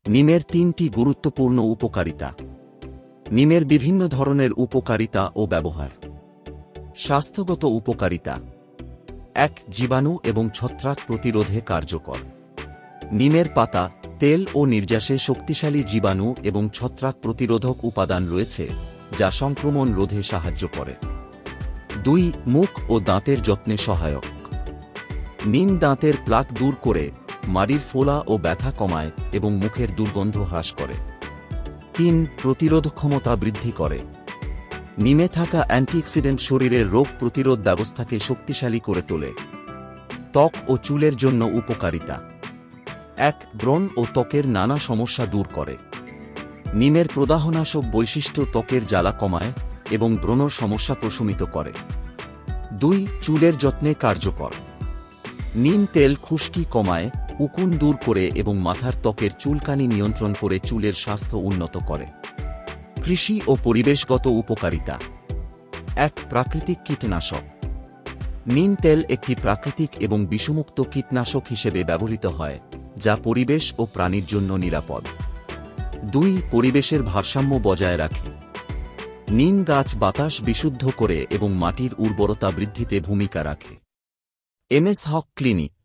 নিমের 3টি গুরুত্বপূর্ণ উপকারিতা। নিমের বিভিন্ন ধরনের উপকারিতা ও ব্যবহার। স্বাস্থ্যগত উপকারিতা। 1. জীবাণু এবং ছত্রাক প্রতিরোধে কার্যকর। নিমের পাতা, তেল ও নির্যাসে শক্তিশালী জীবাণু এবং ছত্রাক প্রতিরোধক উপাদান রয়েছে, যা সংক্রমণ রোধে সাহায্য করে। 2. মুখ ও দাঁতের যত্নে সহায়ক। নিম দাঁতের প্লাক দূর করে, মাড়ির ফোলা ও ব্যথা কমায় এবং মুখের দুর্গন্ধ হ্রাস করে। 3. প্রতিরোধ ক্ষমতা বৃদ্ধি করে। নিমে থাকা অ্যান্টিঅক্সিডেন্ট শরীরের রোগ প্রতিরোধ ব্যবস্থাকে শক্তিশালী করে তোলে। ত্বক ও চুলের জন্য উপকারিতা। 1. ব্রণ ও ত্বকের নানা সমস্যা দূর করে। নিমের প্রদাহনাশক বৈশিষ্ট্য ত্বকের জ্বালা কমায় এবং ব্রণ সমস্যা প্রশমিত করে। 2. চুলের যত্নে কার্যকর। নিম তেল খুশকি কমায়, উকুন দূর করে এবং মাথার ত্বকের চুলকানি নিয়ন্ত্রণ করে চুলের স্বাস্থ্য উন্নত করে। কৃষি ও পরিবেশগত উপকারিতা। 1. প্রাকৃতিক কীটনাশক। নিম তেল একটি প্রাকৃতিক এবং বিষমুক্ত কীটনাশক হিসেবে ব্যবহৃত হয়, যা পরিবেশ ও প্রাণীর জন্য নিরাপদ। 2. পরিবেশের ভারসাম্য বজায় রাখে। নিম গাছ বাতাস বিশুদ্ধ করে এবং মাটির উর্বরতা বৃদ্ধিতে ভূমিকা রাখে। এমএস হক ক্লিনিক।